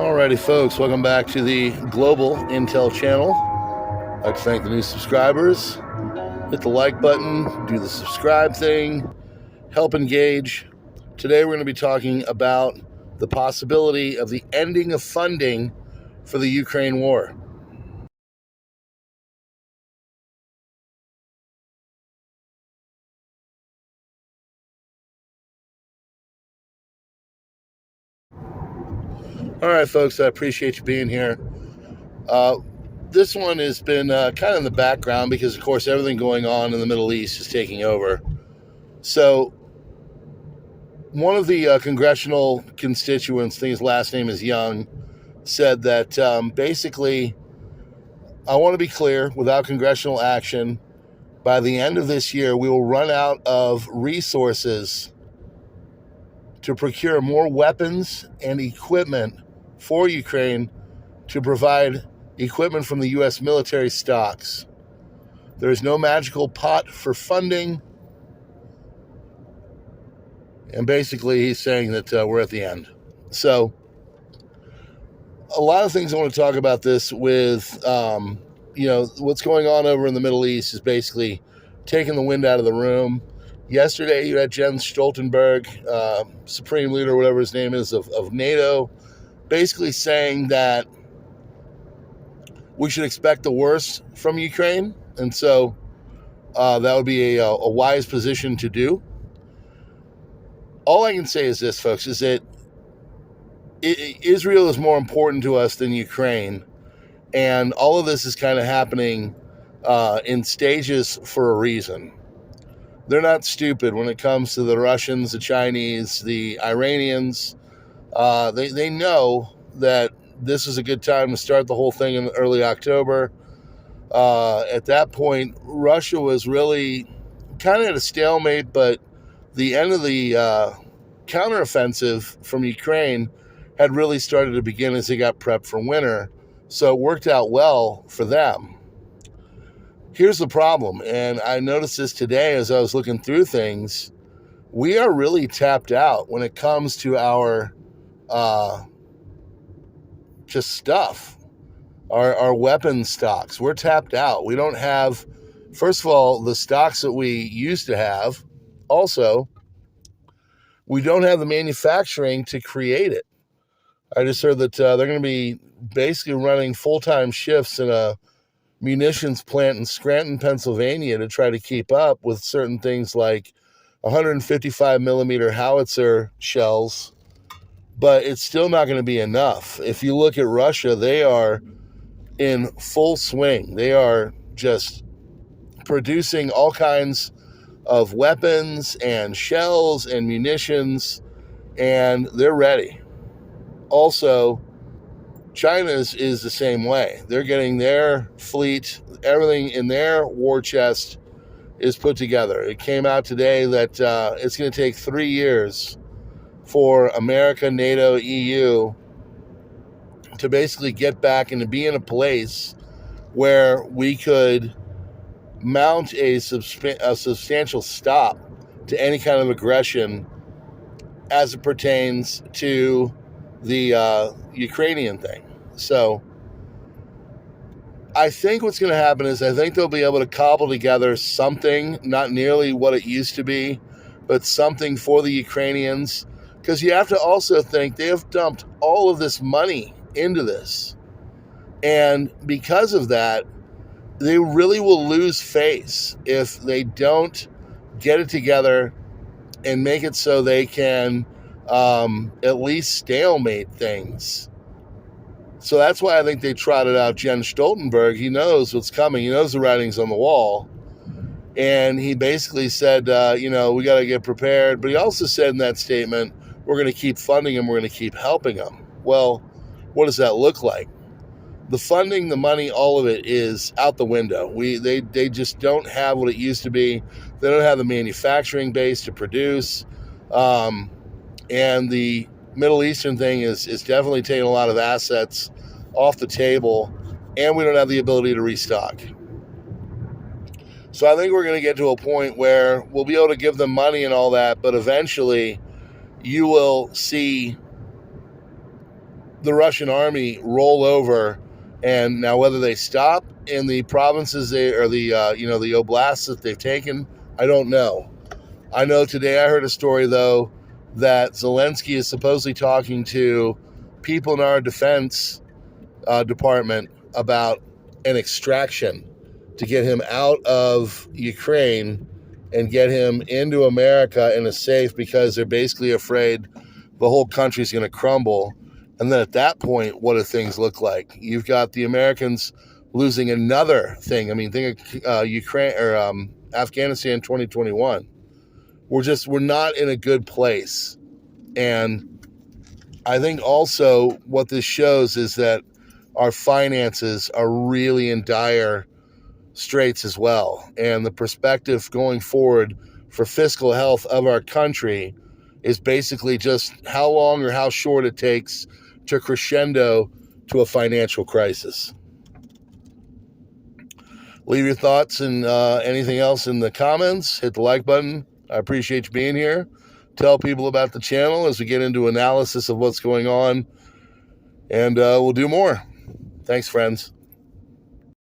Alrighty, folks, welcome back to the Global Intel channel. I'd like to thank the new subscribers. Hit the like button, do the subscribe thing, help engage. Today we're going to be talking about the possibility of the ending of funding for the Ukraine war. All right, folks, I appreciate you being here. This one has been kind of in the background because, of course, everything going on in the Middle East is taking over. So one of the congressional constituents, I think his last name is Young, said that basically, I want to be clear, without congressional action, by the end of this year, we will run out of resources to procure more weapons and equipment for Ukraine to provide equipment from the U.S. military stocks. There is no magical pot for funding. And basically, he's saying that we're at the end. So, a lot of things I want to talk about this with, what's going on over in the Middle East is basically taking the wind out of the room. Yesterday, you had Jens Stoltenberg, Supreme Leader, whatever his name is, of NATO, basically saying that we should expect the worst from Ukraine. And so that would be a wise position to do. All I can say is this, folks, is that Israel is more important to us than Ukraine. And all of this is kind of happening in stages for a reason. They're not stupid when it comes to the Russians, the Chinese, the Iranians. They know that this is a good time to start the whole thing in early October. At that point, Russia was really kind of at a stalemate, but the end of the counteroffensive from Ukraine had really started to begin as they got prepped for winter. So it worked out well for them. Here's the problem, and I noticed this today as I was looking through things. We are really tapped out when it comes to our just stuff, our weapon stocks. We're tapped out. We don't have, first of all, the stocks that we used to have. Also, we don't have the manufacturing to create it. I just heard that they're going to be basically running full-time shifts in a munitions plant in Scranton, Pennsylvania to try to keep up with certain things like 155 millimeter howitzer shells, but it's still not going to be enough. If you look at Russia, they are in full swing. They are just producing all kinds of weapons and shells and munitions, and they're ready. Also, China's is the same way. They're getting their fleet, everything in their war chest is put together. It came out today that it's going to take 3 years for America, NATO, EU to basically get back and to be in a place where we could mount a substantial stop to any kind of aggression as it pertains to the Ukrainian thing. So I think what's going to happen is I think they'll be able to cobble together something, not nearly what it used to be, but something for the Ukrainians. Because you have to also think they have dumped all of this money into this. And because of that, they really will lose face if they don't get it together and make it so they can at least stalemate things. So that's why I think they trotted out Jens Stoltenberg. He knows what's coming. He knows the writing's on the wall. And he basically said, we got to get prepared. But he also said in that statement, we're going to keep funding them. We're going to keep helping them. Well, what does that look like? The funding, the money, all of it is out the window. They just don't have what it used to be. They don't have the manufacturing base to produce. And the Middle Eastern thing is definitely taking a lot of assets off the table, and we don't have the ability to restock. So I think we're going to get to a point where we'll be able to give them money and all that, but eventually you will see the Russian army roll over, and now whether they stop in the provinces the oblasts that they've taken, I don't know. I know today I heard a story though that Zelensky is supposedly talking to people in our defense department about an extraction to get him out of Ukraine and get him into America in a safe, because they're basically afraid the whole country's going to crumble. And then at that point, what do things look like? You've got the Americans losing another thing. I mean, think of Ukraine or Afghanistan 2021. We're not in a good place. And I think also what this shows is that our finances are really in dire straits as well. And the perspective going forward for fiscal health of our country is basically just how long or how short it takes to crescendo to a financial crisis. Leave your thoughts and anything else in the comments. Hit the like button. I appreciate you being here. Tell people about the channel as we get into analysis of what's going on, and we'll do more. Thanks, friends.